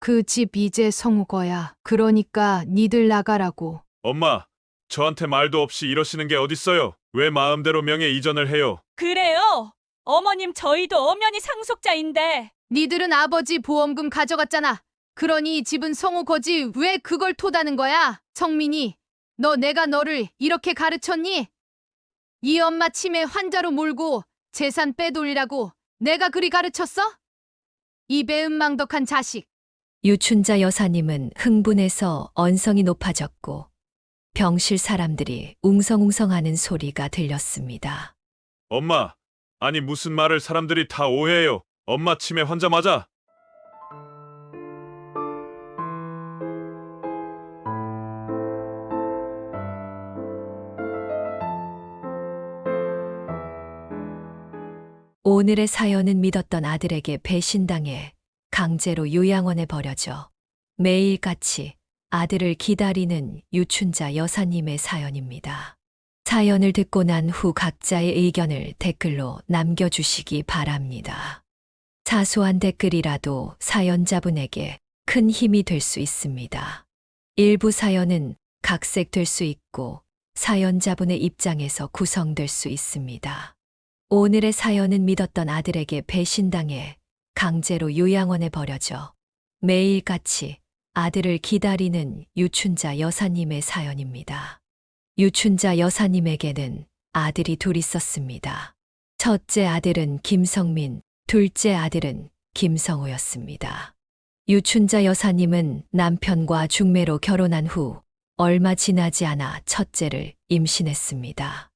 그 집 이제 성우 거야. 그러니까 니들 나가라고. 엄마, 저한테 말도 없이 이러시는 게 어딨어요? 왜 마음대로 명예 이전을 해요? 그래요? 어머님, 저희도 엄연히 상속자인데. 니들은 아버지 보험금 가져갔잖아. 그러니 이 집은 성우 거지 왜 그걸 토다는 거야? 성민이, 너 내가 너를 이렇게 가르쳤니? 이 엄마 치매 환자로 몰고 재산 빼돌리라고 내가 그리 가르쳤어? 이 배은망덕한 자식. 유춘자 여사님은 흥분해서 언성이 높아졌고 병실 사람들이 웅성웅성하는 소리가 들렸습니다. 엄마, 아니 무슨 말을 사람들이 다 오해해요. 엄마 치매 환자 맞아. 오늘의 사연은 믿었던 아들에게 배신당해 강제로 요양원에 버려져 매일같이 아들을 기다리는 유춘자 여사님의 사연입니다. 사연을 듣고 난 후 각자의 의견을 댓글로 남겨주시기 바랍니다. 사소한 댓글이라도 사연자분에게 큰 힘이 될 수 있습니다. 일부 사연은 각색될 수 있고 사연자분의 입장에서 구성될 수 있습니다. 오늘의 사연은 믿었던 아들에게 배신당해 강제로 요양원에 버려져 매일같이 아들을 기다리는 유춘자 여사님의 사연입니다. 유춘자 여사님에게는 아들이 둘 있었습니다. 첫째 아들은 김성민, 둘째 아들은 김성호였습니다. 유춘자 여사님은 남편과 중매로 결혼한 후 얼마 지나지 않아 첫째를 임신했습니다.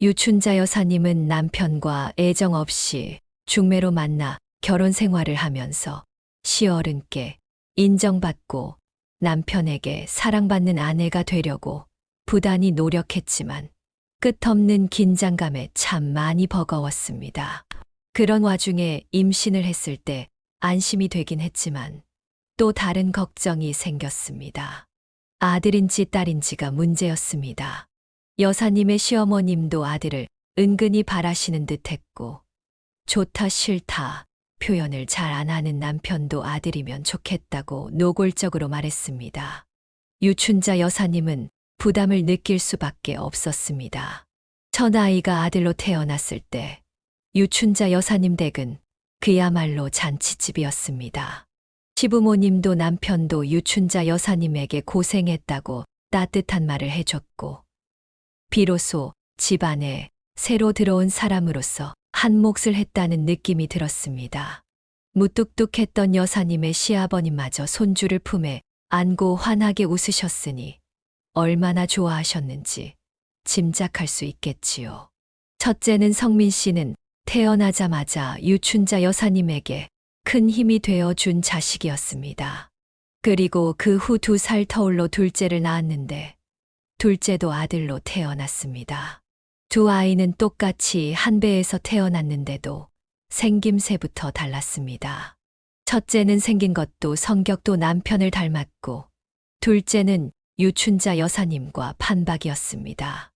유춘자 여사님은 남편과 애정 없이 중매로 만나 결혼 생활을 하면서 시어른께 인정받고 남편에게 사랑받는 아내가 되려고 부단히 노력했지만 끝없는 긴장감에 참 많이 버거웠습니다. 그런 와중에 임신을 했을 때 안심이 되긴 했지만 또 다른 걱정이 생겼습니다. 아들인지 딸인지가 문제였습니다. 여사님의 시어머님도 아들을 은근히 바라시는 듯 했고 좋다 싫다 표현을 잘 안 하는 남편도 아들이면 좋겠다고 노골적으로 말했습니다. 유춘자 여사님은 부담을 느낄 수밖에 없었습니다. 첫아이가 아들로 태어났을 때 유춘자 여사님 댁은 그야말로 잔치집이었습니다. 시부모님도 남편도 유춘자 여사님에게 고생했다고 따뜻한 말을 해줬고 비로소 집안에 새로 들어온 사람으로서 한 몫을 했다는 느낌이 들었습니다. 무뚝뚝했던 여사님의 시아버님마저 손주를 품에 안고 환하게 웃으셨으니 얼마나 좋아하셨는지 짐작할 수 있겠지요. 첫째는 성민 씨는 태어나자마자 유춘자 여사님에게 큰 힘이 되어 준 자식이었습니다. 그리고 그 후 2살 터울로 둘째를 낳았는데 둘째도 아들로 태어났습니다. 두 아이는 똑같이 한 배에서 태어났는데도 생김새부터 달랐습니다. 첫째는 생긴 것도 성격도 남편을 닮았고 둘째는 유춘자 여사님과 판박이었습니다.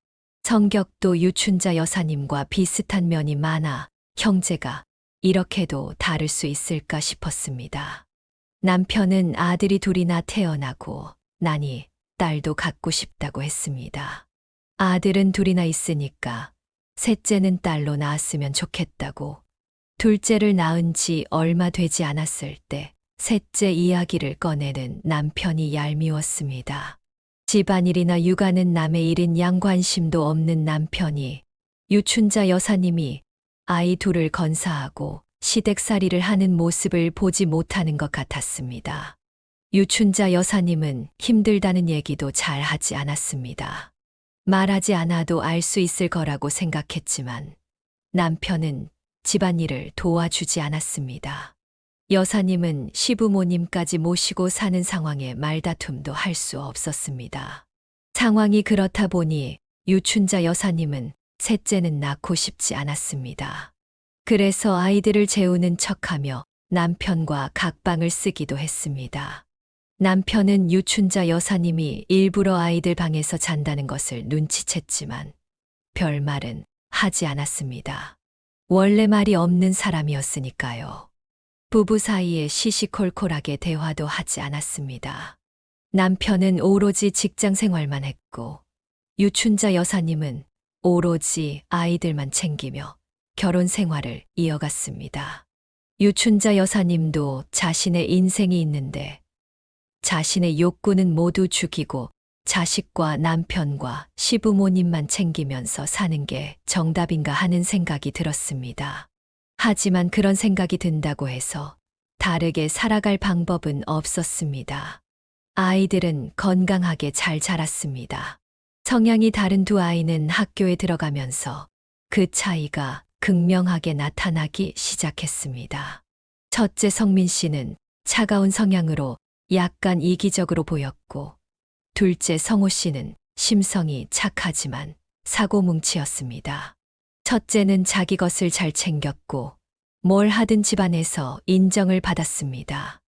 성격도 유춘자 여사님과 비슷한 면이 많아 형제가 이렇게도 다를 수 있을까 싶었습니다. 남편은 아들이 둘이나 태어나고 나니 딸도 갖고 싶다고 했습니다. 아들은 둘이나 있으니까 셋째는 딸로 낳았으면 좋겠다고 둘째를 낳은 지 얼마 되지 않았을 때 셋째 이야기를 꺼내는 남편이 얄미웠습니다. 집안일이나 육아는 남의 일인 양관심도 없는 남편이 유춘자 여사님이 아이 둘을 건사하고 시댁살이를 하는 모습을 보지 못하는 것 같았습니다. 유춘자 여사님은 힘들다는 얘기도 잘 하지 않았습니다. 말하지 않아도 알 수 있을 거라고 생각했지만 남편은 집안일을 도와주지 않았습니다. 여사님은 시부모님까지 모시고 사는 상황에 말다툼도 할 수 없었습니다. 상황이 그렇다 보니 유춘자 여사님은 셋째는 낳고 싶지 않았습니다. 그래서 아이들을 재우는 척하며 남편과 각방을 쓰기도 했습니다. 남편은 유춘자 여사님이 일부러 아이들 방에서 잔다는 것을 눈치챘지만 별말은 하지 않았습니다. 원래 말이 없는 사람이었으니까요. 부부 사이에 시시콜콜하게 대화도 하지 않았습니다. 남편은 오로지 직장 생활만 했고, 유춘자 여사님은 오로지 아이들만 챙기며 결혼 생활을 이어갔습니다. 유춘자 여사님도 자신의 인생이 있는데 자신의 욕구는 모두 죽이고 자식과 남편과 시부모님만 챙기면서 사는 게 정답인가 하는 생각이 들었습니다. 하지만 그런 생각이 든다고 해서 다르게 살아갈 방법은 없었습니다. 아이들은 건강하게 잘 자랐습니다. 성향이 다른 두 아이는 학교에 들어가면서 그 차이가 극명하게 나타나기 시작했습니다. 첫째 성민 씨는 차가운 성향으로 약간 이기적으로 보였고, 둘째 성호 씨는 심성이 착하지만 사고뭉치였습니다. 첫째는 자기 것을 잘 챙겼고 뭘 하든 집안에서 인정을 받았습니다.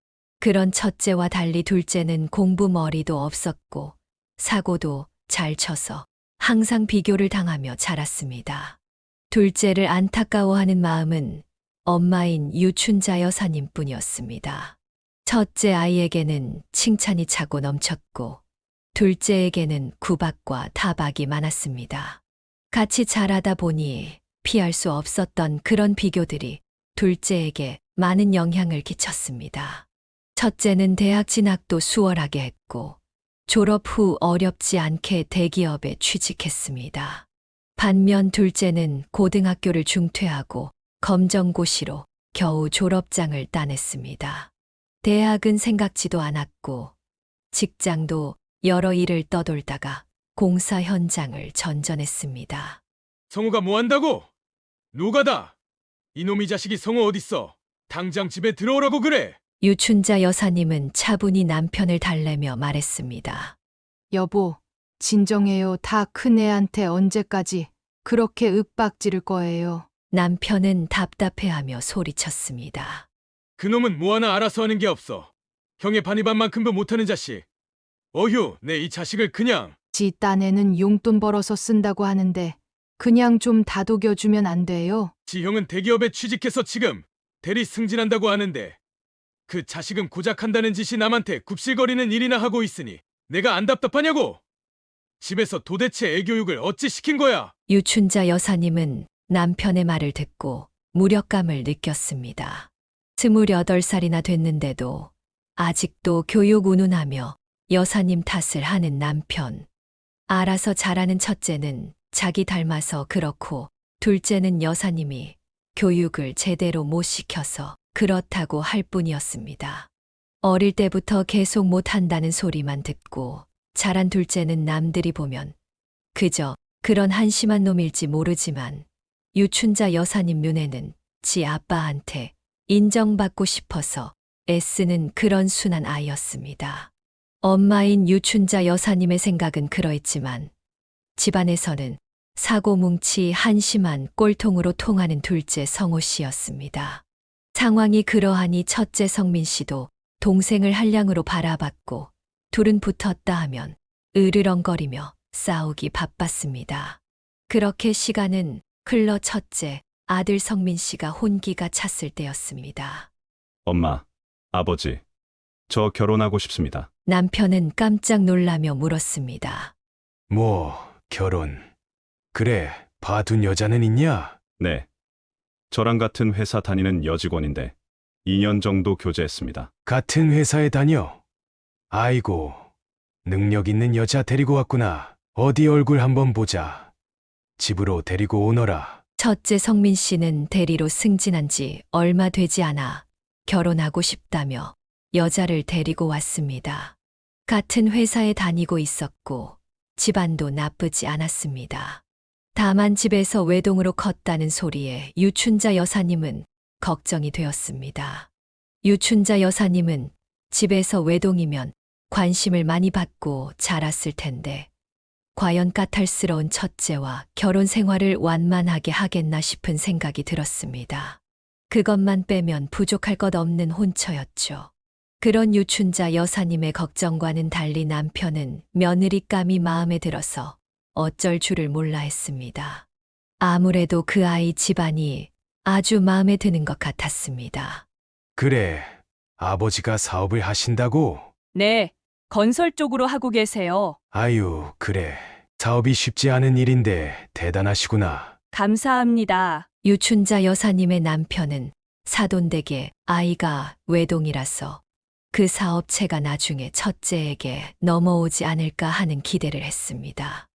그런 첫째와 달리 둘째는 공부 머리도 없었고 사고도 잘 쳐서 항상 비교를 당하며 자랐습니다. 둘째를 안타까워하는 마음은 엄마인 유춘자 여사님 뿐이었습니다. 첫째 아이에게는 칭찬이 차고 넘쳤고 둘째에게는 구박과 타박이 많았습니다. 같이 자라다 보니 피할 수 없었던 그런 비교들이 둘째에게 많은 영향을 끼쳤습니다. 첫째는 대학 진학도 수월하게 했고 졸업 후 어렵지 않게 대기업에 취직했습니다. 반면 둘째는 고등학교를 중퇴하고 검정고시로 겨우 졸업장을 따냈습니다. 대학은 생각지도 않았고 직장도 여러 일을 떠돌다가 공사 현장을 전전했습니다. 성우가 뭐 한다고? 노가다! 이놈이 자식이 성우 어딨어? 당장 집에 들어오라고 그래! 유춘자 여사님은 차분히 남편을 달래며 말했습니다. 여보, 진정해요. 다 큰애한테 언제까지 그렇게 윽박지를 거예요. 남편은 답답해하며 소리쳤습니다. 그놈은 뭐 하나 알아서 하는 게 없어. 형의 반이반만큼도 못하는 자식. 어휴, 내 이 자식을 그냥... 지 딴에는 용돈 벌어서 쓴다고 하는데 그냥 좀 다독여주면 안 돼요? 지 형은 대기업에 취직해서 지금 대리 승진한다고 하는데 그 자식은 고작 한다는 짓이 남한테 굽실거리는 일이나 하고 있으니 내가 안 답답하냐고! 집에서 도대체 애교육을 어찌 시킨 거야? 유춘자 여사님은 남편의 말을 듣고 무력감을 느꼈습니다. 28살이나 됐는데도 아직도 교육 운운하며 여사님 탓을 하는 남편. 알아서 잘하는 첫째는 자기 닮아서 그렇고 둘째는 여사님이 교육을 제대로 못 시켜서 그렇다고 할 뿐이었습니다. 어릴 때부터 계속 못한다는 소리만 듣고 자란 둘째는 남들이 보면 그저 그런 한심한 놈일지 모르지만 유춘자 여사님 눈에는 지 아빠한테 인정받고 싶어서 애쓰는 그런 순한 아이였습니다. 엄마인 유춘자 여사님의 생각은 그러했지만 집안에서는 사고뭉치 한심한 꼴통으로 통하는 둘째 성호 씨였습니다. 상황이 그러하니 첫째 성민 씨도 동생을 한량으로 바라봤고 둘은 붙었다 하면 으르렁거리며 싸우기 바빴습니다. 그렇게 시간은 흘러 첫째 아들 성민 씨가 혼기가 찼을 때였습니다. 엄마, 아버지, 저 결혼하고 싶습니다. 남편은 깜짝 놀라며 물었습니다. 뭐, 결혼. 그래, 봐둔 여자는 있냐? 네. 저랑 같은 회사 다니는 여직원인데 2년 정도 교제했습니다. 같은 회사에 다녀. 아이고, 능력 있는 여자 데리고 왔구나. 어디 얼굴 한번 보자. 집으로 데리고 오너라. 첫째 성민 씨는 대리로 승진한 지 얼마 되지 않아 결혼하고 싶다며 여자를 데리고 왔습니다. 같은 회사에 다니고 있었고 집안도 나쁘지 않았습니다. 다만 집에서 외동으로 컸다는 소리에 유춘자 여사님은 걱정이 되었습니다. 유춘자 여사님은 집에서 외동이면 관심을 많이 받고 자랐을 텐데 과연 까탈스러운 첫째와 결혼 생활을 완만하게 하겠나 싶은 생각이 들었습니다. 그것만 빼면 부족할 것 없는 혼처였죠. 그런 유춘자 여사님의 걱정과는 달리 남편은 며느리감이 마음에 들어서 어쩔 줄을 몰라 했습니다. 아무래도 그 아이 집안이 아주 마음에 드는 것 같았습니다. 그래, 아버지가 사업을 하신다고? 네, 건설 쪽으로 하고 계세요. 아유, 그래. 사업이 쉽지 않은 일인데 대단하시구나. 감사합니다. 유춘자 여사님의 남편은 사돈댁의 아이가 외동이라서 그 사업체가 나중에 첫째에게 넘어오지 않을까 하는 기대를 했습니다.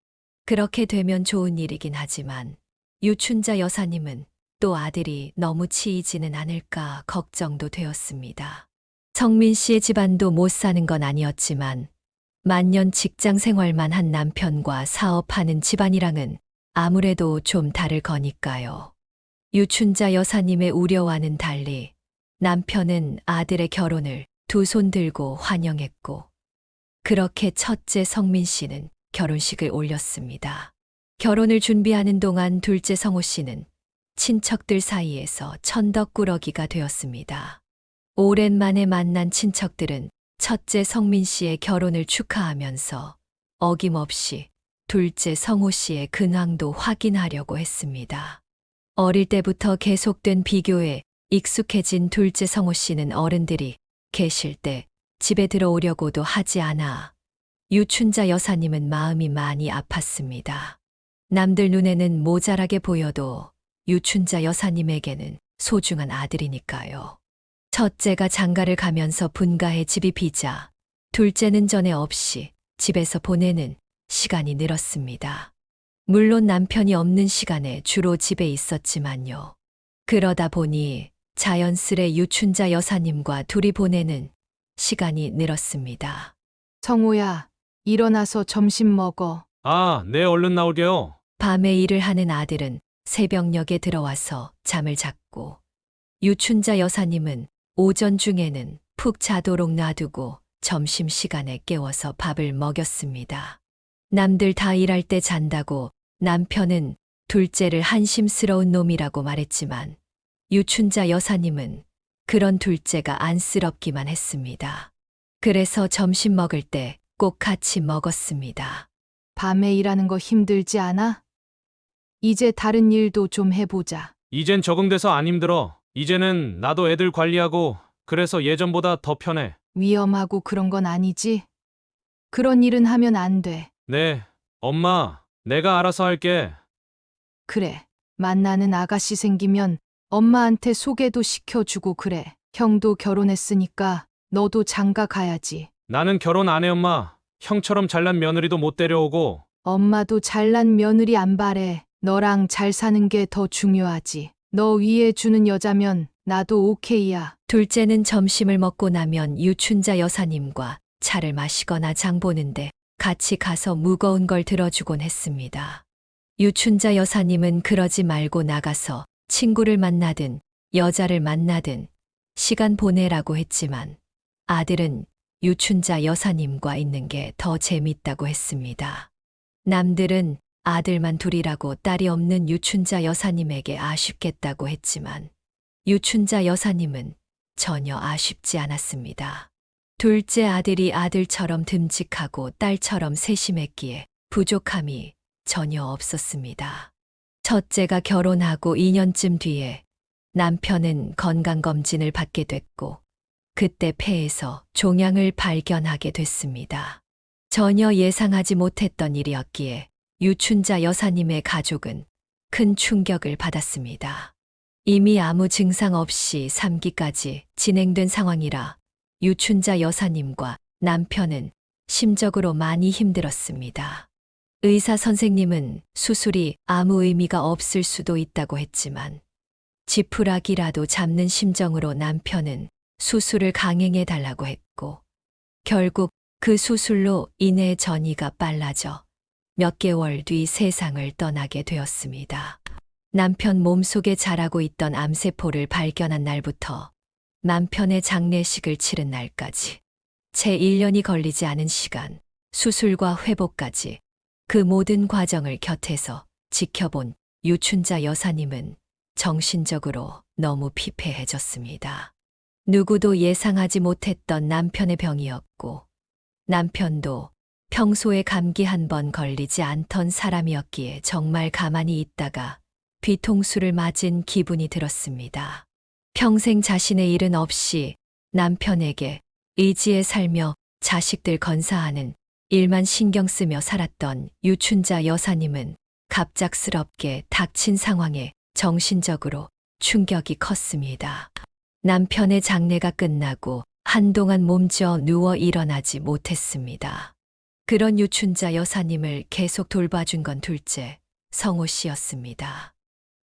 그렇게 되면 좋은 일이긴 하지만 유춘자 여사님은 또 아들이 너무 치이지는 않을까 걱정도 되었습니다. 성민 씨의 집안도 못 사는 건 아니었지만 만년 직장 생활만 한 남편과 사업하는 집안이랑은 아무래도 좀 다를 거니까요. 유춘자 여사님의 우려와는 달리 남편은 아들의 결혼을 두 손 들고 환영했고, 그렇게 첫째 성민 씨는 결혼식을 올렸습니다. 결혼을 준비하는 동안 둘째 성호 씨는 친척들 사이에서 천덕꾸러기가 되었습니다. 오랜만에 만난 친척들은 첫째 성민 씨의 결혼을 축하하면서 어김없이 둘째 성호 씨의 근황도 확인하려고 했습니다. 어릴 때부터 계속된 비교에 익숙해진 둘째 성호 씨는 어른들이 계실 때 집에 들어오려고도 하지 않아 유춘자 여사님은 마음이 많이 아팠습니다. 남들 눈에는 모자라게 보여도 유춘자 여사님에게는 소중한 아들이니까요. 첫째가 장가를 가면서 분가해 집이 비자 둘째는 전에 없이 집에서 보내는 시간이 늘었습니다. 물론 남편이 없는 시간에 주로 집에 있었지만요. 그러다 보니 자연스레 유춘자 여사님과 둘이 보내는 시간이 늘었습니다. 성호야, 일어나서 점심 먹어. 아, 네, 얼른 나올게요. 밤에 일을 하는 아들은 새벽녘에 들어와서 잠을 잤고, 유춘자 여사님은 오전 중에는 푹 자도록 놔두고 점심시간에 깨워서 밥을 먹였습니다. 남들 다 일할 때 잔다고 남편은 둘째를 한심스러운 놈이라고 말했지만 유춘자 여사님은 그런 둘째가 안쓰럽기만 했습니다. 그래서 점심 먹을 때 꼭 같이 먹었습니다. 밤에 일하는 거 힘들지 않아? 이제 다른 일도 좀 해보자. 이젠 적응돼서 안 힘들어. 이제는 나도 애들 관리하고 그래서 예전보다 더 편해. 위험하고 그런 건 아니지? 그런 일은 하면 안 돼. 네, 엄마, 내가 알아서 할게. 그래. 만나는 아가씨 생기면 엄마한테 소개도 시켜주고 그래. 형도 결혼했으니까 너도 장가 가야지. 나는 결혼 안 해, 엄마. 형처럼 잘난 며느리도 못 데려오고. 엄마도 잘난 며느리 안 바래. 너랑 잘 사는 게 더 중요하지. 너 위해 주는 여자면 나도 오케이야. 둘째는 점심을 먹고 나면 유춘자 여사님과 차를 마시거나 장 보는데 같이 가서 무거운 걸 들어주곤 했습니다. 유춘자 여사님은 그러지 말고 나가서 친구를 만나든 여자를 만나든 시간 보내라고 했지만 아들은 유춘자 여사님과 있는 게 더 재밌다고 했습니다. 남들은 아들만 둘이라고 딸이 없는 유춘자 여사님에게 아쉽겠다고 했지만 유춘자 여사님은 전혀 아쉽지 않았습니다. 둘째 아들이 아들처럼 듬직하고 딸처럼 세심했기에 부족함이 전혀 없었습니다. 첫째가 결혼하고 2년쯤 뒤에 남편은 건강검진을 받게 됐고 그때 폐에서 종양을 발견하게 됐습니다. 전혀 예상하지 못했던 일이었기에 유춘자 여사님의 가족은 큰 충격을 받았습니다. 이미 아무 증상 없이 3기까지 진행된 상황이라 유춘자 여사님과 남편은 심적으로 많이 힘들었습니다. 의사 선생님은 수술이 아무 의미가 없을 수도 있다고 했지만 지푸라기라도 잡는 심정으로 남편은 수술을 강행해 달라고 했고 결국 그 수술로 인해 전이가 빨라져 몇 개월 뒤 세상을 떠나게 되었습니다. 남편 몸속에 자라고 있던 암세포를 발견한 날부터 남편의 장례식을 치른 날까지 채 1년이 걸리지 않은 시간, 수술과 회복까지 그 모든 과정을 곁에서 지켜본 유춘자 여사님은 정신적으로 너무 피폐해졌습니다. 누구도 예상하지 못했던 남편의 병이었고 남편도 평소에 감기 한 번 걸리지 않던 사람이었기에 정말 가만히 있다가 뒤통수를 맞은 기분이 들었습니다. 평생 자신의 일은 없이 남편에게 의지해 살며 자식들 건사하는 일만 신경 쓰며 살았던 유춘자 여사님은 갑작스럽게 닥친 상황에 정신적으로 충격이 컸습니다. 남편의 장례가 끝나고 한동안 몸져 누워 일어나지 못했습니다. 그런 유춘자 여사님을 계속 돌봐준 건 둘째, 성호 씨였습니다.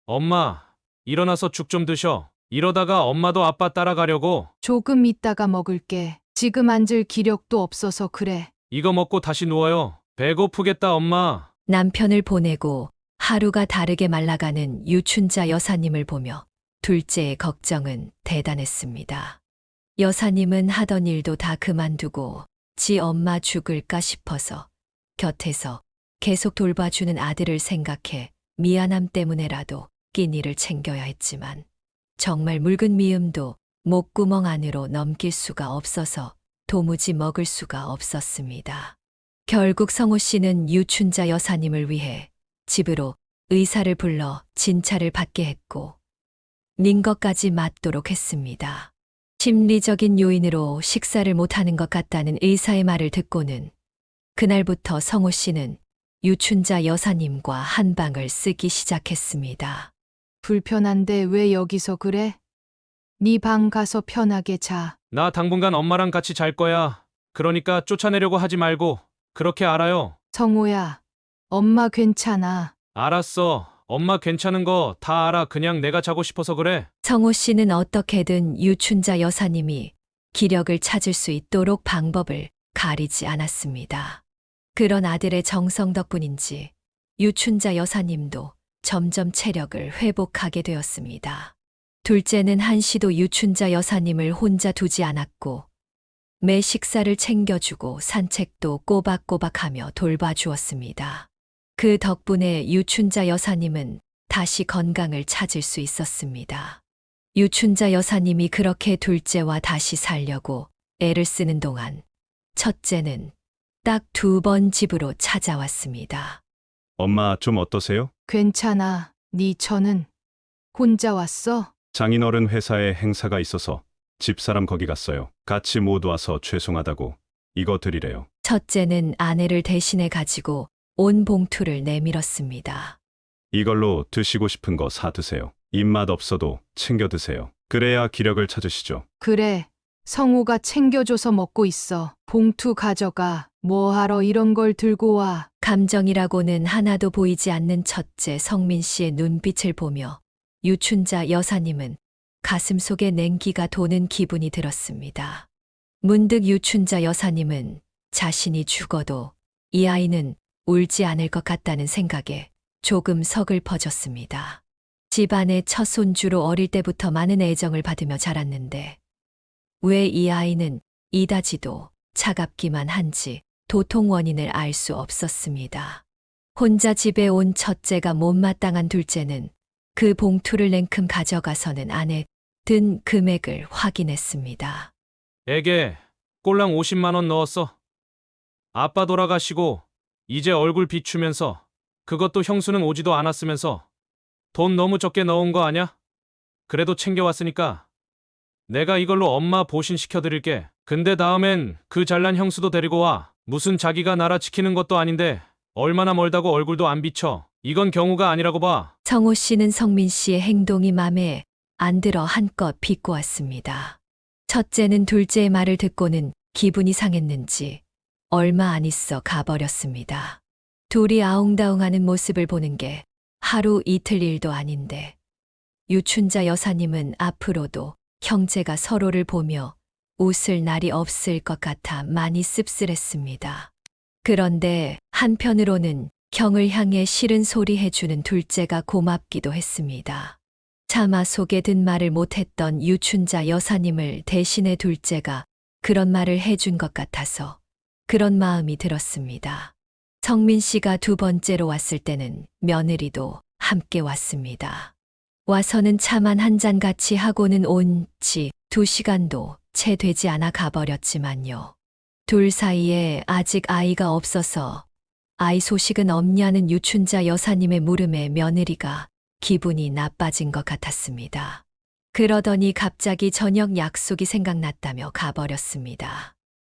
엄마, 일어나서 죽 좀 드셔. 이러다가 엄마도 아빠 따라가려고. 조금 있다가 먹을게. 지금 앉을 기력도 없어서 그래. 이거 먹고 다시 누워요. 배고프겠다, 엄마. 남편을 보내고 하루가 다르게 말라가는 유춘자 여사님을 보며 둘째의 걱정은 대단했습니다. 여사님은 하던 일도 다 그만두고 지 엄마 죽을까 싶어서 곁에서 계속 돌봐주는 아들을 생각해 미안함 때문에라도 끼니를 챙겨야 했지만 정말 묽은 미음도 목구멍 안으로 넘길 수가 없어서 도무지 먹을 수가 없었습니다. 결국 성호 씨는 유춘자 여사님을 위해 집으로 의사를 불러 진찰을 받게 했고 닌 것까지 맞도록 했습니다. 심리적인 요인으로 식사를 못하는 것 같다는 의사의 말을 듣고는 그날부터 성호 씨는 유춘자 여사님과 한방을 쓰기 시작했습니다. 불편한데 왜 여기서 그래? 네 방 가서 편하게 자. 나 당분간 엄마랑 같이 잘 거야. 그러니까 쫓아내려고 하지 말고. 그렇게 알아요. 성호야, 엄마 괜찮아. 알았어. 엄마 괜찮은 거 다 알아. 그냥 내가 자고 싶어서 그래. 성호 씨는 어떻게든 유춘자 여사님이 기력을 찾을 수 있도록 방법을 가리지 않았습니다. 그런 아들의 정성 덕분인지 유춘자 여사님도 점점 체력을 회복하게 되었습니다. 둘째는 한시도 유춘자 여사님을 혼자 두지 않았고 매 식사를 챙겨주고 산책도 꼬박꼬박하며 돌봐주었습니다. 그 덕분에 유춘자 여사님은 다시 건강을 찾을 수 있었습니다. 유춘자 여사님이 그렇게 둘째와 다시 살려고 애를 쓰는 동안 첫째는 딱 2번 집으로 찾아왔습니다. 엄마 좀 어떠세요? 괜찮아. 네 처는 혼자 왔어? 장인어른 회사에 행사가 있어서 집사람 거기 갔어요. 같이 못 와서 죄송하다고 이거 드리래요. 첫째는 아내를 대신해 가지고 온 봉투를 내밀었습니다. 이걸로 드시고 싶은 거 사 드세요. 입맛 없어도 챙겨 드세요. 그래야 기력을 찾으시죠. 그래. 성호가 챙겨줘서 먹고 있어. 봉투 가져가. 뭐하러 이런 걸 들고 와. 감정이라고는 하나도 보이지 않는 첫째 성민 씨의 눈빛을 보며 유춘자 여사님은 가슴속에 냉기가 도는 기분이 들었습니다. 문득 유춘자 여사님은 자신이 죽어도 이 아이는 울지 않을 것 같다는 생각에 조금 서글퍼졌습니다. 집안의 첫 손주로 어릴 때부터 많은 애정을 받으며 자랐는데 왜 이 아이는 이다지도 차갑기만 한지 도통 원인을 알 수 없었습니다. 혼자 집에 온 첫째가 못마땅한 둘째는 그 봉투를 냉큼 가져가서는 안에 든 금액을 확인했습니다. 애게 꼴랑 50만 원 넣었어. 아빠 돌아가시고 이제 얼굴 비추면서 그것도 형수는 오지도 않았으면서 돈 너무 적게 넣은 거 아냐? 그래도 챙겨왔으니까 내가 이걸로 엄마 보신 시켜드릴게. 근데 다음엔 그 잘난 형수도 데리고 와. 무슨 자기가 나라 지키는 것도 아닌데 얼마나 멀다고 얼굴도 안 비춰. 이건 경우가 아니라고 봐. 성호 씨는 성민 씨의 행동이 맘에 안 들어 한껏 비꼬았습니다. 첫째는 둘째의 말을 듣고는 기분이 상했는지 얼마 안 있어 가버렸습니다. 둘이 아웅다웅하는 모습을 보는 게 하루 이틀 일도 아닌데 유춘자 여사님은 앞으로도 형제가 서로를 보며 웃을 날이 없을 것 같아 많이 씁쓸했습니다. 그런데 한편으로는 형을 향해 싫은 소리 해주는 둘째가 고맙기도 했습니다. 차마 속에 든 말을 못했던 유춘자 여사님을 대신해 둘째가 그런 말을 해준 것 같아서 그런 마음이 들었습니다. 성민 씨가 2번째로 왔을 때는 며느리도 함께 왔습니다. 와서는 차만 한 잔 같이 하고는 온 지 2시간도 채 되지 않아 가버렸지만요. 둘 사이에 아직 아이가 없어서 아이 소식은 없냐는 유춘자 여사님의 물음에 며느리가 기분이 나빠진 것 같았습니다. 그러더니 갑자기 저녁 약속이 생각났다며 가버렸습니다.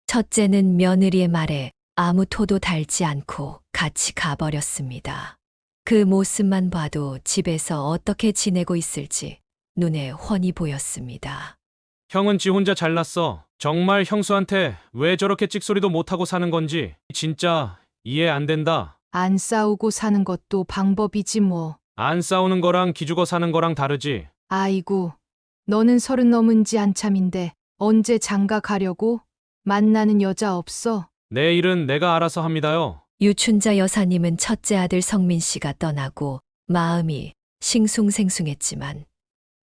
첫째는 며느리의 말에 아무 토도 달지 않고 같이 가버렸습니다. 그 모습만 봐도 집에서 어떻게 지내고 있을지 눈에 훤히 보였습니다. 형은 지 혼자 잘났어. 정말 형수한테 왜 저렇게 찍소리도 못하고 사는 건지 진짜 이해 안 된다. 안 싸우고 사는 것도 방법이지 뭐. 안 싸우는 거랑 기죽어 사는 거랑 다르지. 아이고, 너는 30 넘은 지 한참인데 언제 장가 가려고? 만나는 여자 없어? 내 일은 내가 알아서 합니다요. 유춘자 여사님은 첫째 아들 성민 씨가 떠나고 마음이 싱숭생숭했지만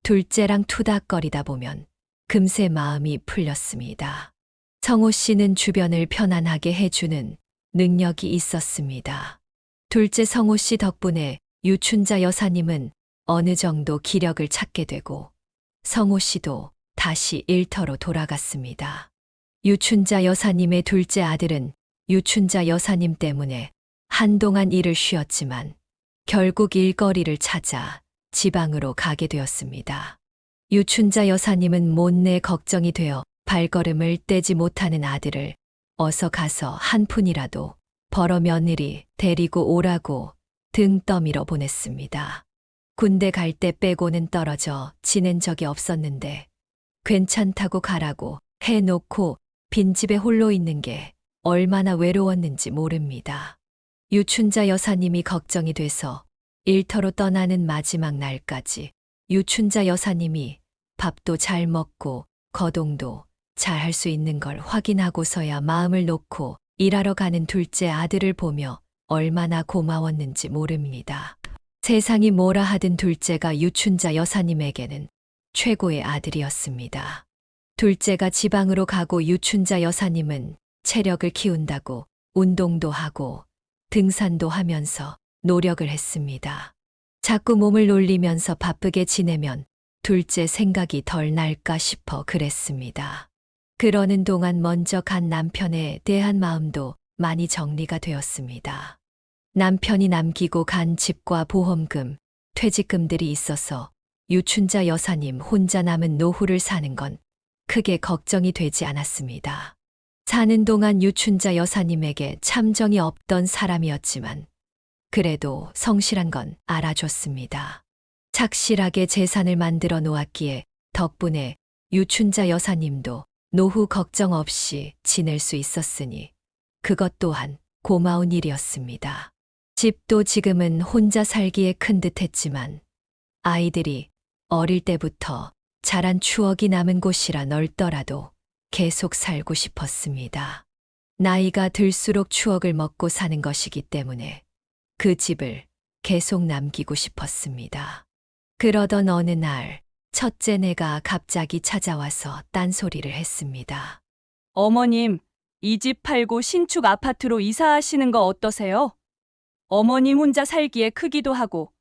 둘째랑 투닥거리다 보면 금세 마음이 풀렸습니다. 성호 씨는 주변을 편안하게 해주는 능력이 있었습니다. 둘째 성호 씨 덕분에 유춘자 여사님은 어느 정도 기력을 찾게 되고 성호 씨도 다시 일터로 돌아갔습니다. 유춘자 여사님의 둘째 아들은 유춘자 여사님 때문에 한동안 일을 쉬었지만 결국 일거리를 찾아 지방으로 가게 되었습니다. 유춘자 여사님은 못내 걱정이 되어 발걸음을 떼지 못하는 아들을 어서 가서 한 푼이라도 벌어 며느리 데리고 오라고 등 떠밀어 보냈습니다. 군대 갈 때 빼고는 떨어져 지낸 적이 없었는데 괜찮다고 가라고 해놓고 빈집에 홀로 있는 게 얼마나 외로웠는지 모릅니다. 유춘자 여사님이 걱정이 돼서 일터로 떠나는 마지막 날까지 유춘자 여사님이 밥도 잘 먹고 거동도 잘 할 수 있는 걸 확인하고서야 마음을 놓고 일하러 가는 둘째 아들을 보며 얼마나 고마웠는지 모릅니다. 세상이 뭐라 하든 둘째가 유춘자 여사님에게는 최고의 아들이었습니다. 둘째가 지방으로 가고 유춘자 여사님은 체력을 키운다고 운동도 하고 등산도 하면서 노력을 했습니다. 자꾸 몸을 놀리면서 바쁘게 지내면 둘째 생각이 덜 날까 싶어 그랬습니다. 그러는 동안 먼저 간 남편에 대한 마음도 많이 정리가 되었습니다. 남편이 남기고 간 집과 보험금, 퇴직금들이 있어서 유춘자 여사님 혼자 남은 노후를 사는 건 크게 걱정이 되지 않았습니다. 사는 동안 유춘자 여사님에게 참정이 없던 사람이었지만 그래도 성실한 건 알아줬습니다. 착실하게 재산을 만들어 놓았기에 덕분에 유춘자 여사님도 노후 걱정 없이 지낼 수 있었으니 그것 또한 고마운 일이었습니다. 집도 지금은 혼자 살기에 큰 듯했지만 아이들이 어릴 때부터 자란 추억이 남은 곳이라 넓더라도 계속 살고 싶었습니다. 나이가 들수록 추억을 먹고 사는 것이기 때문에 그 집을 계속 남기고 싶었습니다. 그러던 어느 날 첫째네가 갑자기 찾아와서 딴소리를 했습니다. 어머님, 이 집 팔고 신축 아파트로 이사하시는 거 어떠세요? 어머님 혼자 살기에 크기도 하고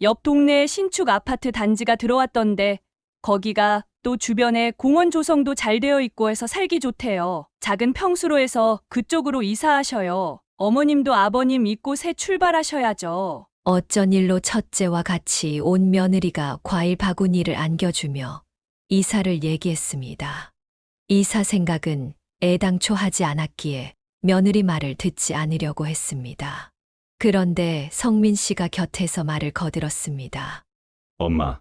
옆 동네에 신축 아파트 단지가 들어왔던데 거기가 또 주변에 공원 조성도 잘 되어 있고 해서 살기 좋대요. 작은 평수로 해서 그쪽으로 이사하셔요. 어머님도 아버님 믿고 새 출발하셔야죠. 어쩐 일로 첫째와 같이 온 며느리가 과일 바구니를 안겨주며 이사를 얘기했습니다. 이사 생각은 애당초 하지 않았기에 며느리 말을 듣지 않으려고 했습니다. 그런데 성민 씨가 곁에서 말을 거들었습니다. 엄마,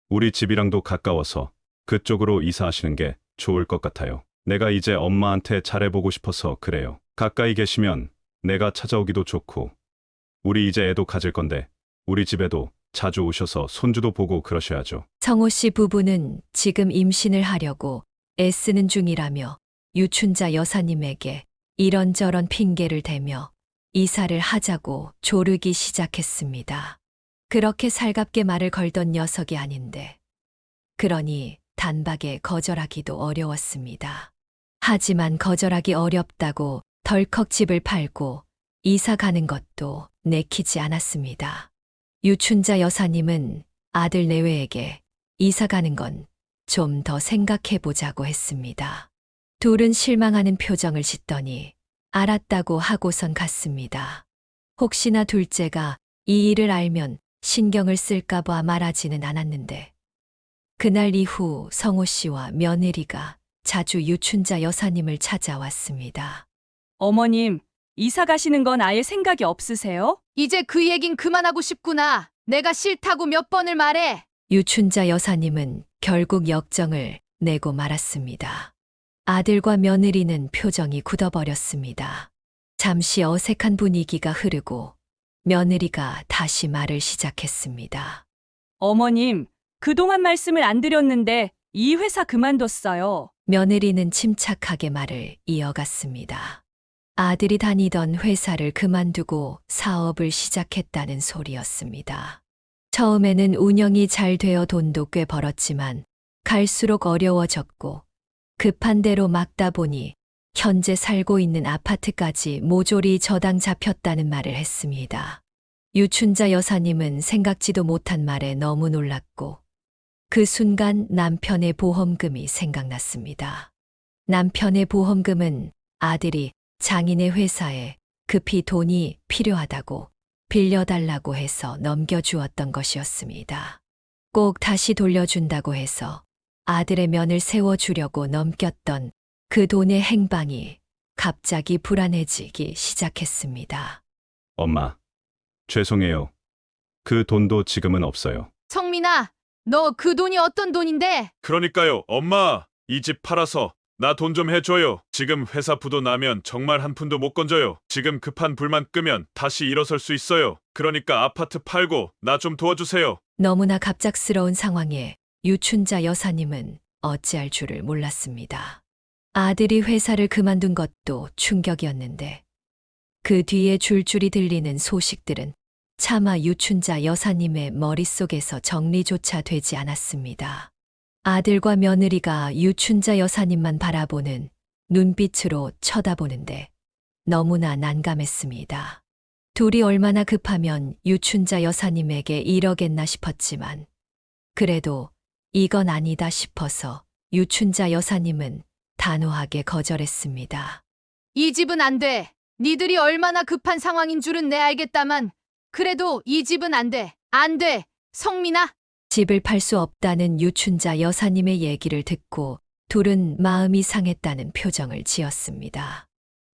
우리 집이랑도 가까워서 그쪽으로 이사하시는 게 좋을 것 같아요. 내가 이제 엄마한테 잘해보고 싶어서 그래요. 가까이 계시면 내가 찾아오기도 좋고 우리 이제 애도 가질 건데 우리 집에도 자주 오셔서 손주도 보고 그러셔야죠. 성호 씨 부부는 지금 임신을 하려고 애쓰는 중이라며 유춘자 여사님에게 이런저런 핑계를 대며 이사를 하자고 조르기 시작했습니다. 그렇게 살갑게 말을 걸던 녀석이 아닌데 그러니 단박에 거절하기도 어려웠습니다. 하지만 거절하기 어렵다고 덜컥 집을 팔고 이사 가는 것도 내키지 않았습니다. 유춘자 여사님은 아들 내외에게 이사 가는 건 좀 더 생각해 보자고 했습니다. 둘은 실망하는 표정을 짓더니 알았다고 하고선 갔습니다. 혹시나 둘째가 이 일을 알면 신경을 쓸까봐 말하지는 않았는데 그날 이후 성호 씨와 며느리가 자주 유춘자 여사님을 찾아왔습니다. 어머님, 이사 가시는 건 아예 생각이 없으세요? 이제 그 얘긴 그만하고 싶구나. 내가 싫다고 몇 번을 말해. 유춘자 여사님은 결국 역정을 내고 말았습니다. 아들과 며느리는 표정이 굳어버렸습니다. 잠시 어색한 분위기가 흐르고 며느리가 다시 말을 시작했습니다. 어머님, 그동안 말씀을 안 드렸는데 이 회사 그만뒀어요. 며느리는 침착하게 말을 이어갔습니다. 아들이 다니던 회사를 그만두고 사업을 시작했다는 소리였습니다. 처음에는 운영이 잘 되어 돈도 꽤 벌었지만 갈수록 어려워졌고 급한 대로 막다 보니 현재 살고 있는 아파트까지 모조리 저당 잡혔다는 말을 했습니다. 유춘자 여사님은 생각지도 못한 말에 너무 놀랐고 그 순간 남편의 보험금이 생각났습니다. 남편의 보험금은 아들이 장인의 회사에 급히 돈이 필요하다고 빌려달라고 해서 넘겨주었던 것이었습니다. 꼭 다시 돌려준다고 해서 아들의 면을 세워주려고 넘겼던 그 돈의 행방이 갑자기 불안해지기 시작했습니다. 엄마, 죄송해요. 그 돈도 지금은 없어요. 성민아, 너 그 돈이 어떤 돈인데? 그러니까요, 엄마. 이 집 팔아서 나 돈 좀 해줘요. 지금 회사 부도 나면 정말 한 푼도 못 건져요. 지금 급한 불만 끄면 다시 일어설 수 있어요. 그러니까 아파트 팔고 나 좀 도와주세요. 너무나 갑작스러운 상황에 유춘자 여사님은 어찌할 줄을 몰랐습니다. 아들이 회사를 그만둔 것도 충격이었는데 그 뒤에 줄줄이 들리는 소식들은 차마 유춘자 여사님의 머릿속에서 정리조차 되지 않았습니다. 아들과 며느리가 유춘자 여사님만 바라보는 눈빛으로 쳐다보는데 너무나 난감했습니다. 둘이 얼마나 급하면 유춘자 여사님에게 이러겠나 싶었지만 그래도 이건 아니다 싶어서 유춘자 여사님은 단호하게 거절했습니다. 이 집은 안 돼. 니들이 얼마나 급한 상황인 줄은 내 알겠다만 그래도 이 집은 안 돼. 안 돼. 성민아. 집을 팔 수 없다는 유춘자 여사님의 얘기를 듣고 둘은 마음이 상했다는 표정을 지었습니다.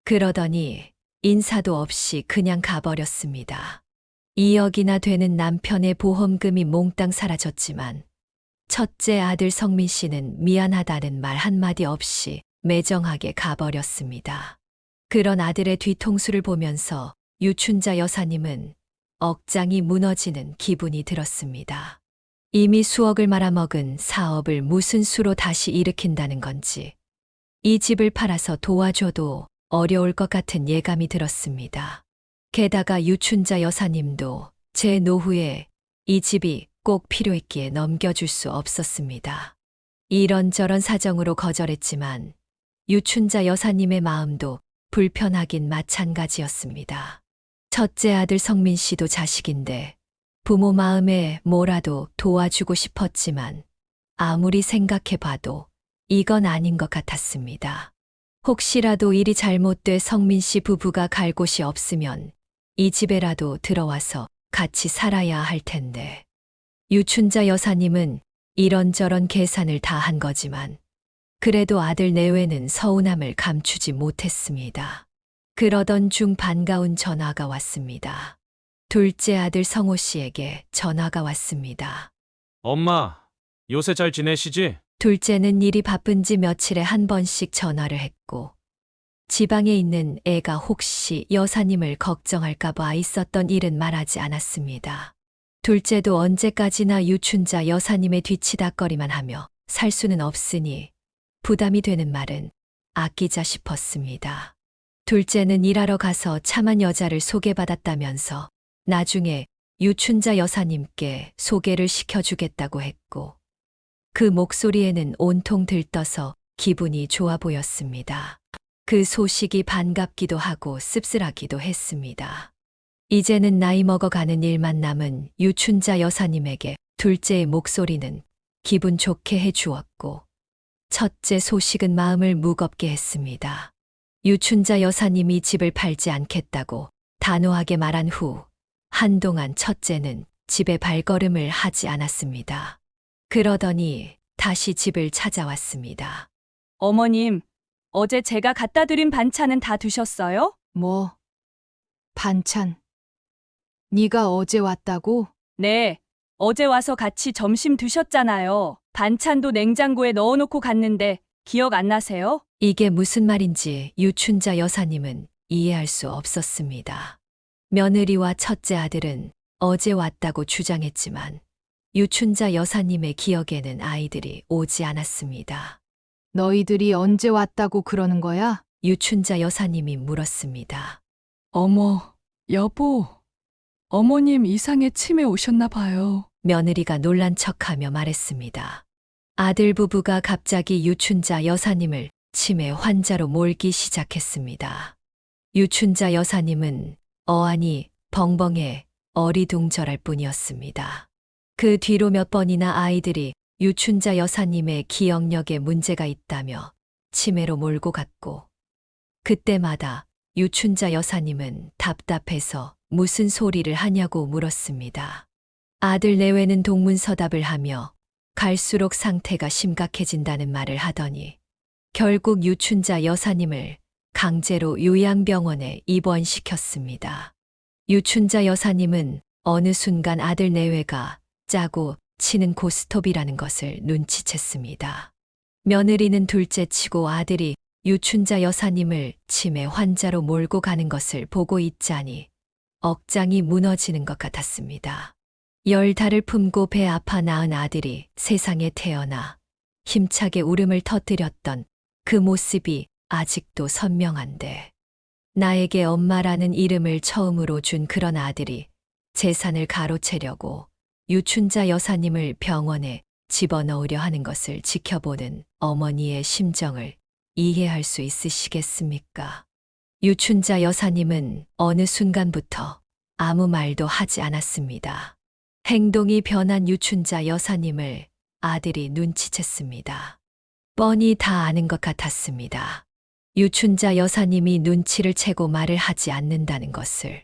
그러더니 인사도 없이 그냥 가버렸습니다. 2억이나 되는 남편의 보험금이 몽땅 사라졌지만 첫째 아들 성민 씨는 미안하다는 말 한마디 없이 매정하게 가버렸습니다. 그런 아들의 뒤통수를 보면서 유춘자 여사님은 억장이 무너지는 기분이 들었습니다. 이미 수억을 말아먹은 사업을 무슨 수로 다시 일으킨다는 건지 이 집을 팔아서 도와줘도 어려울 것 같은 예감이 들었습니다. 게다가 유춘자 여사님도 제 노후에 이 집이 꼭 필요했기에 넘겨줄 수 없었습니다. 이런저런 사정으로 거절했지만 유춘자 여사님의 마음도 불편하긴 마찬가지였습니다. 첫째 아들 성민 씨도 자식인데 부모 마음에 뭐라도 도와주고 싶었지만 아무리 생각해봐도 이건 아닌 것 같았습니다. 혹시라도 일이 잘못돼 성민 씨 부부가 갈 곳이 없으면 이 집에라도 들어와서 같이 살아야 할 텐데. 유춘자 여사님은 이런저런 계산을 다 한 거지만 그래도 아들 내외는 서운함을 감추지 못했습니다. 그러던 중 반가운 전화가 왔습니다. 둘째 아들 성호 씨에게 전화가 왔습니다. 엄마, 요새 잘 지내시지? 둘째는 일이 바쁜지 며칠에 한 번씩 전화를 했고 지방에 있는 애가 혹시 여사님을 걱정할까봐 있었던 일은 말하지 않았습니다. 둘째도 언제까지나 유춘자 여사님의 뒤치다거리만 하며 살 수는 없으니 부담이 되는 말은 아끼자 싶었습니다. 둘째는 일하러 가서 참한 여자를 소개받았다면서 나중에 유춘자 여사님께 소개를 시켜주겠다고 했고 그 목소리에는 온통 들떠서 기분이 좋아 보였습니다. 그 소식이 반갑기도 하고 씁쓸하기도 했습니다. 이제는 나이 먹어가는 일만 남은 유춘자 여사님에게 둘째의 목소리는 기분 좋게 해주었고 첫째 소식은 마음을 무겁게 했습니다. 유춘자 여사님이 집을 팔지 않겠다고 단호하게 말한 후 한동안 첫째는 집에 발걸음을 하지 않았습니다. 그러더니 다시 집을 찾아왔습니다. 어머님, 어제 제가 갖다 드린 반찬은 다 드셨어요? 뭐? 반찬. 네가 어제 왔다고? 네. 어제 와서 같이 점심 드셨잖아요. 반찬도 냉장고에 넣어놓고 갔는데 기억 안 나세요? 이게 무슨 말인지 유춘자 여사님은 이해할 수 없었습니다. 며느리와 첫째 아들은 어제 왔다고 주장했지만 유춘자 여사님의 기억에는 아이들이 오지 않았습니다. 너희들이 언제 왔다고 그러는 거야? 유춘자 여사님이 물었습니다. 어머, 여보. 어머님 이상의 치매 오셨나 봐요. 며느리가 놀란 척하며 말했습니다. 아들 부부가 갑자기 유춘자 여사님을 치매 환자로 몰기 시작했습니다. 유춘자 여사님은 어안이 벙벙해 어리둥절할 뿐이었습니다. 그 뒤로 몇 번이나 아이들이 유춘자 여사님의 기억력에 문제가 있다며 치매로 몰고 갔고, 그때마다 유춘자 여사님은 답답해서 무슨 소리를 하냐고 물었습니다. 아들 내외는 동문서답을 하며 갈수록 상태가 심각해진다는 말을 하더니 결국 유춘자 여사님을 강제로 요양병원에 입원시켰습니다. 유춘자 여사님은 어느 순간 아들 내외가 짜고 치는 고스톱이라는 것을 눈치챘습니다. 며느리는 둘째치고 아들이 유춘자 여사님을 치매 환자로 몰고 가는 것을 보고 있자니 억장이 무너지는 것 같았습니다. 10달을 품고 배 아파 낳은 아들이 세상에 태어나 힘차게 울음을 터뜨렸던 그 모습이 아직도 선명한데, 나에게 엄마라는 이름을 처음으로 준 그런 아들이 재산을 가로채려고 유춘자 여사님을 병원에 집어넣으려 하는 것을 지켜보는 어머니의 심정을 이해할 수 있으시겠습니까? 유춘자 여사님은 어느 순간부터 아무 말도 하지 않았습니다. 행동이 변한 유춘자 여사님을 아들이 눈치챘습니다. 뻔히 다 아는 것 같았습니다. 유춘자 여사님이 눈치를 채고 말을 하지 않는다는 것을.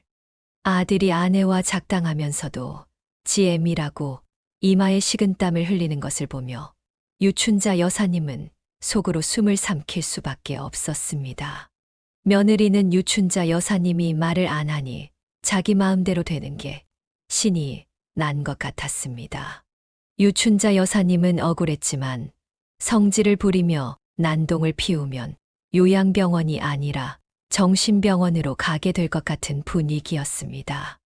아들이 아내와 작당하면서도 지엠이라고 이마에 식은땀을 흘리는 것을 보며 유춘자 여사님은 속으로 숨을 삼킬 수밖에 없었습니다. 며느리는 유춘자 여사님이 말을 안 하니 자기 마음대로 되는 게 신이 난 것 같았습니다. 유춘자 여사님은 억울했지만 성질을 부리며 난동을 피우면 요양병원이 아니라 정신병원으로 가게 될 것 같은 분위기였습니다.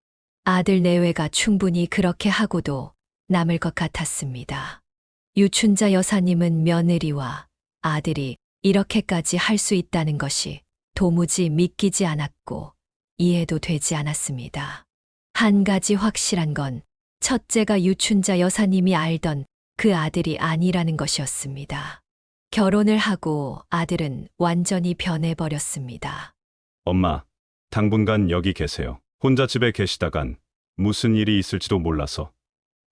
아들 내외가 충분히 그렇게 하고도 남을 것 같았습니다. 유춘자 여사님은 며느리와 아들이 이렇게까지 할 수 있다는 것이 도무지 믿기지 않았고 이해도 되지 않았습니다. 한 가지 확실한 건 첫째가 유춘자 여사님이 알던 그 아들이 아니라는 것이었습니다. 결혼을 하고 아들은 완전히 변해버렸습니다. 엄마, 당분간 여기 계세요. 혼자 집에 계시다간 무슨 일이 있을지도 몰라서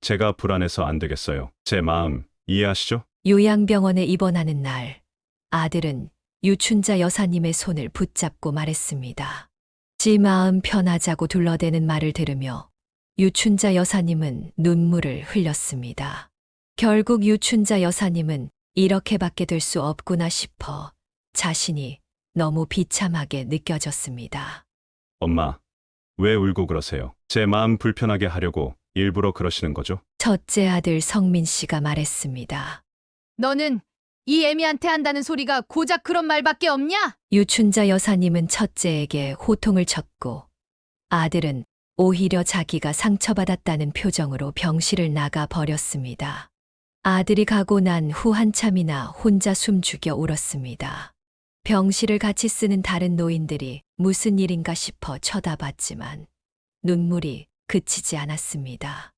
제가 불안해서 안 되겠어요. 제 마음 이해하시죠? 요양병원에 입원하는 날, 아들은 유춘자 여사님의 손을 붙잡고 말했습니다. 지 마음 편하자고 둘러대는 말을 들으며 유춘자 여사님은 눈물을 흘렸습니다. 결국 유춘자 여사님은 이렇게밖에 될 수 없구나 싶어 자신이 너무 비참하게 느껴졌습니다. 엄마, 왜 울고 그러세요? 제 마음 불편하게 하려고 일부러 그러시는 거죠? 첫째 아들 성민 씨가 말했습니다. 너는 이 애미한테 한다는 소리가 고작 그런 말밖에 없냐? 유춘자 여사님은 첫째에게 호통을 쳤고 아들은 오히려 자기가 상처받았다는 표정으로 병실을 나가 버렸습니다. 아들이 가고 난 후 한참이나 혼자 숨죽여 울었습니다. 병실을 같이 쓰는 다른 노인들이 무슨 일인가 싶어 쳐다봤지만 눈물이 그치지 않았습니다.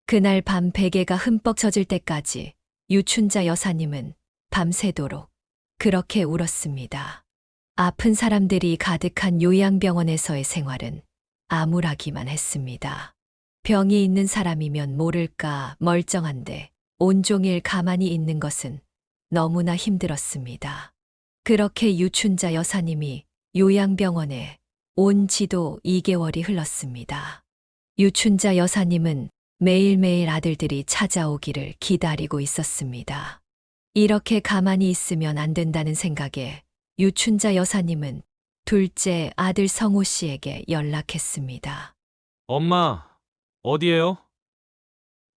그날 밤 베개가 흠뻑 젖을 때까지 유춘자 여사님은 밤새도록 그렇게 울었습니다. 아픈 사람들이 가득한 요양병원에서의 생활은 암울하기만 했습니다. 병이 있는 사람이면 모를까 멀쩡한데 온종일 가만히 있는 것은 너무나 힘들었습니다. 그렇게 유춘자 여사님이 요양병원에 온 지도 2개월이 흘렀습니다. 유춘자 여사님은 매일매일 아들들이 찾아오기를 기다리고 있었습니다. 이렇게 가만히 있으면 안 된다는 생각에 유춘자 여사님은 둘째 아들 성호 씨에게 연락했습니다. 엄마, 어디에요?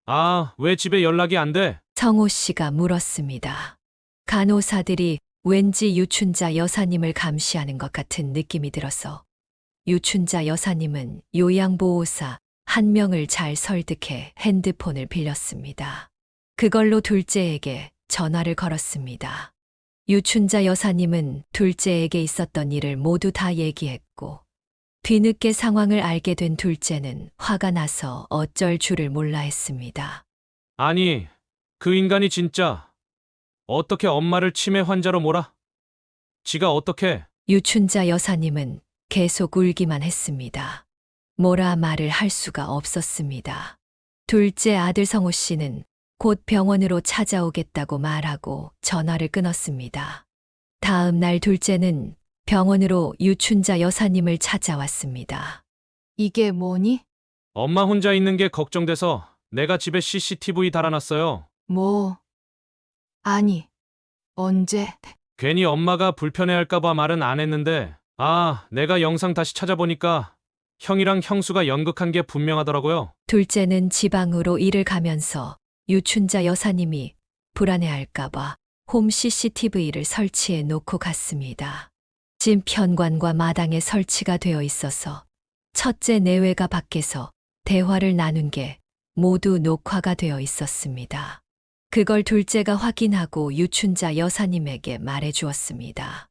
아, 왜 집에 연락이 안 돼? 성호 씨가 물었습니다. 간호사들이 왠지 유춘자 여사님을 감시하는 것 같은 느낌이 들어서 유춘자 여사님은 요양보호사 한 명을 잘 설득해 핸드폰을 빌렸습니다. 그걸로 둘째에게 전화를 걸었습니다. 유춘자 여사님은 둘째에게 있었던 일을 모두 다 얘기했고 뒤늦게 상황을 알게 된 둘째는 화가 나서 어쩔 줄을 몰라 했습니다. 아니, 그 인간이 진짜 어떻게 엄마를 치매 환자로 몰아? 지가 어떻게? 유춘자 여사님은 계속 울기만 했습니다. 뭐라 말을 할 수가 없었습니다. 둘째 아들 성호 씨는 곧 병원으로 찾아오겠다고 말하고 전화를 끊었습니다. 다음 날 둘째는 병원으로 유춘자 여사님을 찾아왔습니다. 이게 뭐니? 엄마 혼자 있는 게 걱정돼서 내가 집에 CCTV 달아놨어요. 뭐? 아니, 언제? 괜히 엄마가 불편해할까봐 말은 안 했는데, 내가 영상 다시 찾아보니까 형이랑 형수가 연극한 게 분명하더라고요. 둘째는 지방으로 일을 가면서 유춘자 여사님이 불안해할까봐 홈 CCTV를 설치해 놓고 갔습니다. 집 현관과 마당에 설치가 되어 있어서 첫째 내외가 밖에서 대화를 나눈 게 모두 녹화가 되어 있었습니다. 그걸 둘째가 확인하고 유춘자 여사님에게 말해 주었습니다.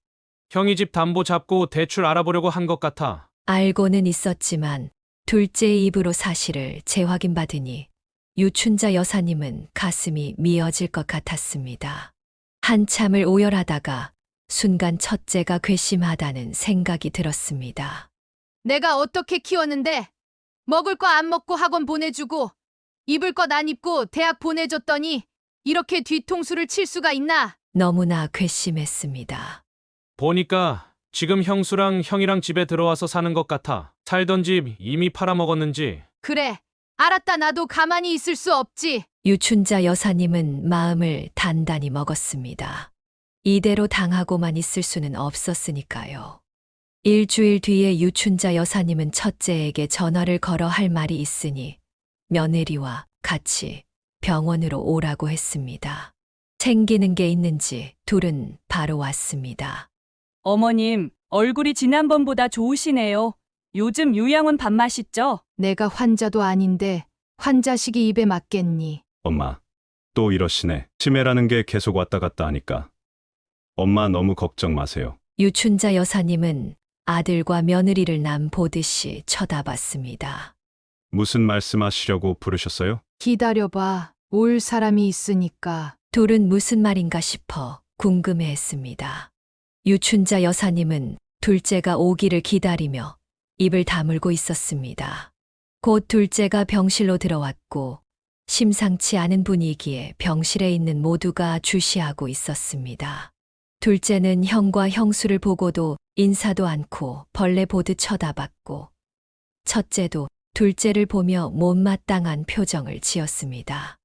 형이 집 담보 잡고 대출 알아보려고 한 것 같아. 알고는 있었지만 둘째의 입으로 사실을 재확인받으니 유춘자 여사님은 가슴이 미어질 것 같았습니다. 한참을 오열하다가 순간 첫째가 괘씸하다는 생각이 들었습니다. 내가 어떻게 키웠는데 먹을 거 안 먹고 학원 보내주고 입을 것 안 입고 대학 보내줬더니 이렇게 뒤통수를 칠 수가 있나? 너무나 괘씸했습니다. 보니까 지금 형수랑 형이랑 집에 들어와서 사는 것 같아. 살던 집 이미 팔아먹었는지. 그래, 알았다. 나도 가만히 있을 수 없지. 유춘자 여사님은 마음을 단단히 먹었습니다. 이대로 당하고만 있을 수는 없었으니까요. 일주일 뒤에 유춘자 여사님은 첫째에게 전화를 걸어 할 말이 있으니 며느리와 같이 병원으로 오라고 했습니다. 챙기는 게 있는지 둘은 바로 왔습니다. 어머님, 얼굴이 지난번보다 좋으시네요. 요즘 요양원 밥 맛있죠? 내가 환자도 아닌데 환자식이 입에 맞겠니? 엄마, 또 이러시네. 치매라는 게 계속 왔다 갔다 하니까. 엄마 너무 걱정 마세요. 유춘자 여사님은 아들과 며느리를 남 보듯이 쳐다봤습니다. 무슨 말씀하시려고 부르셨어요? 기다려봐. 올 사람이 있으니까. 둘은 무슨 말인가 싶어 궁금해했습니다. 유춘자 여사님은 둘째가 오기를 기다리며 입을 다물고 있었습니다. 곧 둘째가 병실로 들어왔고 심상치 않은 분위기에 병실에 있는 모두가 주시하고 있었습니다. 둘째는 형과 형수를 보고도 인사도 않고 벌레 보듯 쳐다봤고 첫째도 둘째를 보며 못마땅한 표정을 지었습니다.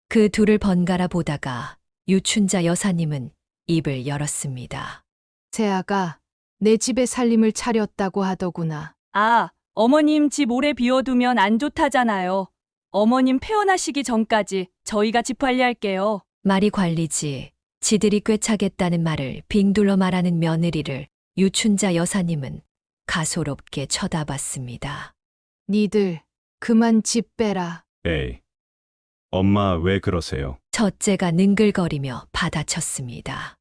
그 둘을 번갈아 보다가 유춘자 여사님은 입을 열었습니다. 재아가 내 집에 살림을 차렸다고 하더구나. 어머님 집 오래 비워두면 안 좋다잖아요. 어머님 퇴원하시기 전까지 저희가 집 관리할게요. 말이 관리지 지들이 꿰차겠다는 말을 빙둘러 말하는 며느리를 유춘자 여사님은 가소롭게 쳐다봤습니다. 니들 그만 집 빼라. 에이, 엄마 왜 그러세요? 첫째가 능글거리며 받아쳤습니다.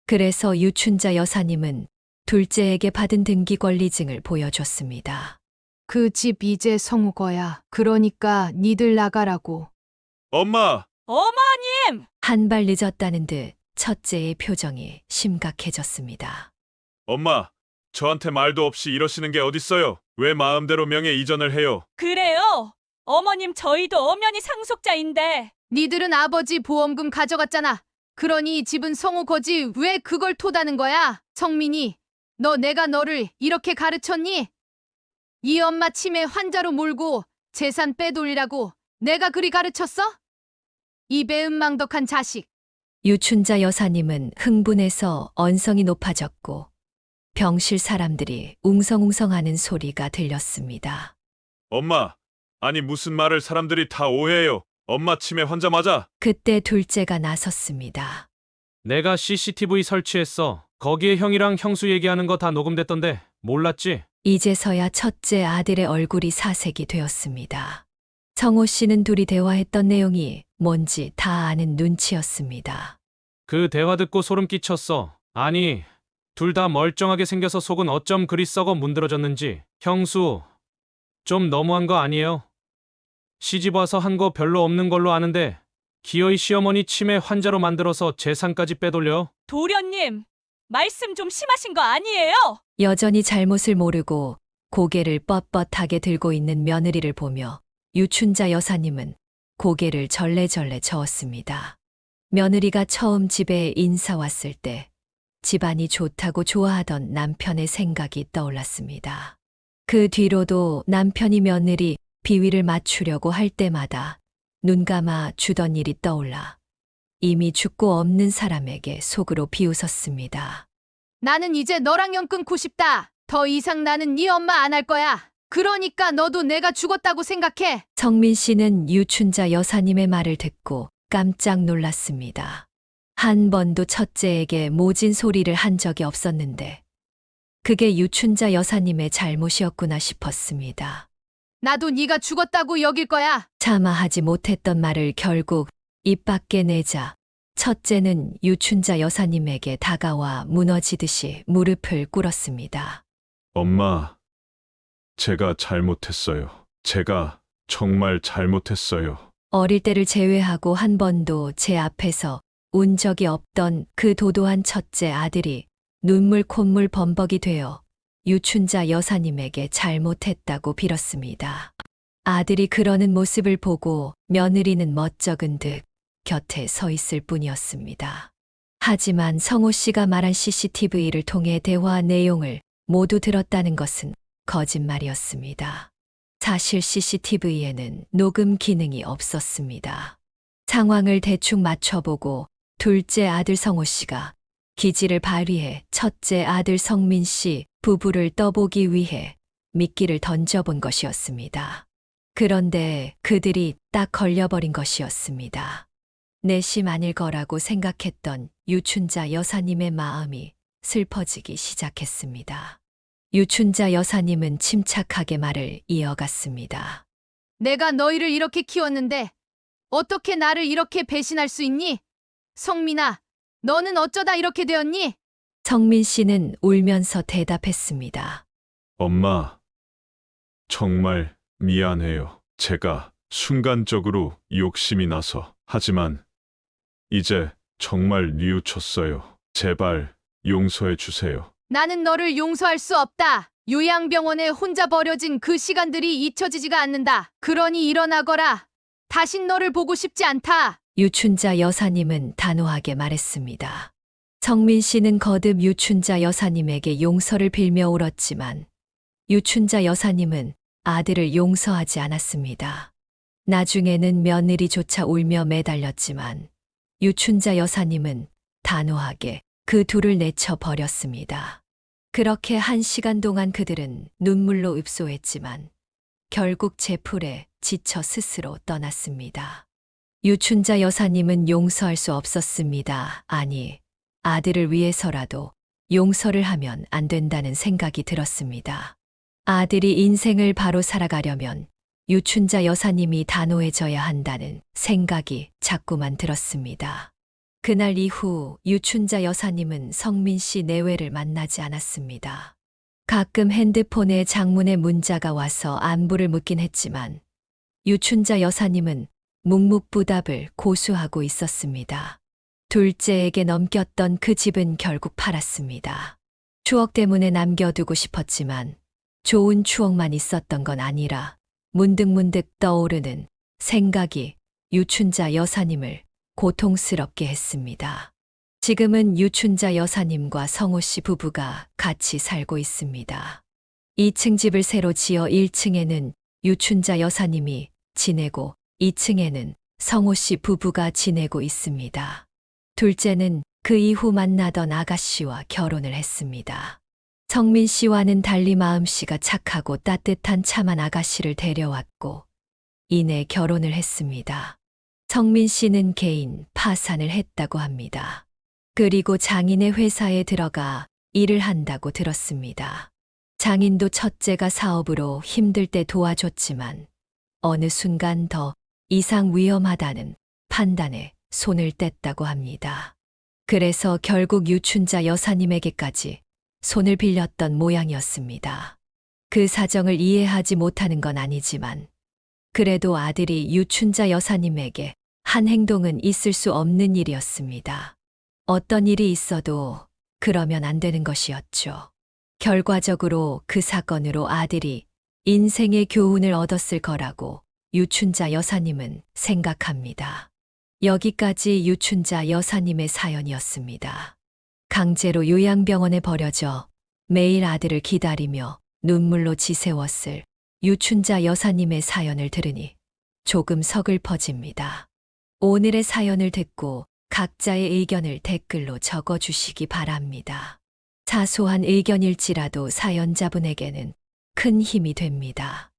그래서 유춘자 여사님은 둘째에게 받은 등기 권리증을 보여줬습니다. 그 집 이제 성우 거야. 그러니까 니들 나가라고. 엄마! 어머님! 한 발 늦었다는 듯 첫째의 표정이 심각해졌습니다. 엄마! 저한테 말도 없이 이러시는 게 어딨어요? 왜 마음대로 명예 이전을 해요? 그래요? 어머님 저희도 엄연히 상속자인데. 니들은 아버지 보험금 가져갔잖아. 그러니 집은 성우 거지 왜 그걸 토다는 거야? 성민이, 내가 너를 이렇게 가르쳤니? 이 엄마 치매 환자로 몰고 재산 빼돌리라고 내가 그리 가르쳤어? 이 배은망덕한 자식. 유춘자 여사님은 흥분해서 언성이 높아졌고 병실 사람들이 웅성웅성하는 소리가 들렸습니다. 엄마, 아니 무슨 말을 사람들이 다 오해해요. 엄마 치매 환자 맞아. 그때 둘째가 나섰습니다. 내가 CCTV 설치했어. 거기에 형이랑 형수 얘기하는 거 다 녹음됐던데 몰랐지? 이제서야 첫째 아들의 얼굴이 사색이 되었습니다. 성호 씨는 둘이 대화했던 내용이 뭔지 다 아는 눈치였습니다. 그 대화 듣고 소름 끼쳤어. 아니, 둘 다 멀쩡하게 생겨서 속은 어쩜 그리 썩어 문드러졌는지. 형수, 좀 너무한 거 아니에요? 시집 와서 한 거 별로 없는 걸로 아는데 기어이 시어머니 치매 환자로 만들어서 재산까지 빼돌려? 도련님, 말씀 좀 심하신 거 아니에요? 여전히 잘못을 모르고 고개를 뻣뻣하게 들고 있는 며느리를 보며 유춘자 여사님은 고개를 절레절레 저었습니다. 며느리가 처음 집에 인사 왔을 때 집안이 좋다고 좋아하던 남편의 생각이 떠올랐습니다. 그 뒤로도 남편이 며느리 비위를 맞추려고 할 때마다 눈 감아 주던 일이 떠올라 이미 죽고 없는 사람에게 속으로 비웃었습니다. 나는 이제 너랑 연 끊고 싶다. 더 이상 나는 네 엄마 안 할 거야. 그러니까 너도 내가 죽었다고 생각해. 성민 씨는 유춘자 여사님의 말을 듣고 깜짝 놀랐습니다. 한 번도 첫째에게 모진 소리를 한 적이 없었는데 그게 유춘자 여사님의 잘못이었구나 싶었습니다. 나도 네가 죽었다고 여길 거야. 차마 하지 못했던 말을 결국 입 밖에 내자 첫째는 유춘자 여사님에게 다가와 무너지듯이 무릎을 꿇었습니다. 엄마, 제가 잘못했어요. 제가 정말 잘못했어요. 어릴 때를 제외하고 한 번도 제 앞에서 운 적이 없던 그 도도한 첫째 아들이 눈물 콧물 범벅이 되어 유춘자 여사님에게 잘못했다고 빌었습니다. 아들이 그러는 모습을 보고 며느리는 멋쩍은 듯 곁에 서 있을 뿐이었습니다. 하지만 성호 씨가 말한 CCTV를 통해 대화 내용을 모두 들었다는 것은 거짓말이었습니다. 사실 CCTV에는 녹음 기능이 없었습니다. 상황을 대충 맞춰보고 둘째 아들 성호 씨가 기지를 발휘해 첫째 아들 성민 씨 부부를 떠보기 위해 미끼를 던져본 것이었습니다. 그런데 그들이 딱 걸려버린 것이었습니다. 내심 아닐 거라고 생각했던 유춘자 여사님의 마음이 슬퍼지기 시작했습니다. 유춘자 여사님은 침착하게 말을 이어갔습니다. 내가 너희를 이렇게 키웠는데 어떻게 나를 이렇게 배신할 수 있니? 성민아, 너는 어쩌다 이렇게 되었니? 성민 씨는 울면서 대답했습니다. 엄마, 정말 미안해요. 제가 순간적으로 욕심이 나서. 하지만 이제 정말 뉘우쳤어요. 제발 용서해 주세요. 나는 너를 용서할 수 없다. 요양병원에 혼자 버려진 그 시간들이 잊혀지지가 않는다. 그러니 일어나거라. 다신 너를 보고 싶지 않다. 유춘자 여사님은 단호하게 말했습니다. 성민 씨는 거듭 유춘자 여사님에게 용서를 빌며 울었지만 유춘자 여사님은 아들을 용서하지 않았습니다. 나중에는 며느리조차 울며 매달렸지만 유춘자 여사님은 단호하게 그 둘을 내쳐버렸습니다. 그렇게 1시간 동안 그들은 눈물로 읍소했지만 결국 제풀에 지쳐 스스로 떠났습니다. 유춘자 여사님은 용서할 수 없었습니다. 아니, 아들을 위해서라도 용서를 하면 안 된다는 생각이 들었습니다. 아들이 인생을 바로 살아가려면 유춘자 여사님이 단호해져야 한다는 생각이 자꾸만 들었습니다. 그날 이후 유춘자 여사님은 성민 씨 내외를 만나지 않았습니다. 가끔 핸드폰에 장문의 문자가 와서 안부를 묻긴 했지만 유춘자 여사님은 묵묵부답을 고수하고 있었습니다. 둘째에게 넘겼던 그 집은 결국 팔았습니다. 추억 때문에 남겨두고 싶었지만 좋은 추억만 있었던 건 아니라 문득문득 떠오르는 생각이 유춘자 여사님을 고통스럽게 했습니다. 지금은 유춘자 여사님과 성호 씨 부부가 같이 살고 있습니다. 2층 집을 새로 지어 1층에는 유춘자 여사님이 지내고 2층에는 성호 씨 부부가 지내고 있습니다. 둘째는 그 이후 만나던 아가씨와 결혼을 했습니다. 성민 씨와는 달리 마음씨가 착하고 따뜻한 참한 아가씨를 데려왔고 이내 결혼을 했습니다. 성민 씨는 개인 파산을 했다고 합니다. 그리고 장인의 회사에 들어가 일을 한다고 들었습니다. 장인도 첫째가 사업으로 힘들 때 도와줬지만 어느 순간 더 이상 위험하다는 판단에 손을 뗐다고 합니다. 그래서 결국 유춘자 여사님에게까지 손을 빌렸던 모양이었습니다. 그 사정을 이해하지 못하는 건 아니지만 그래도 아들이 유춘자 여사님에게 한 행동은 있을 수 없는 일이었습니다. 어떤 일이 있어도 그러면 안 되는 것이었죠. 결과적으로 그 사건으로 아들이 인생의 교훈을 얻었을 거라고 유춘자 여사님은 생각합니다. 여기까지 유춘자 여사님의 사연이었습니다. 강제로 요양병원에 버려져 매일 아들을 기다리며 눈물로 지새웠을 유춘자 여사님의 사연을 들으니 조금 서글퍼집니다. 오늘의 사연을 듣고 각자의 의견을 댓글로 적어주시기 바랍니다. 사소한 의견일지라도 사연자분에게는 큰 힘이 됩니다.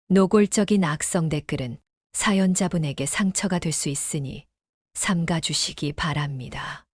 노골적인 악성 댓글은 사연자분에게 상처가 될 수 있으니 삼가주시기 바랍니다.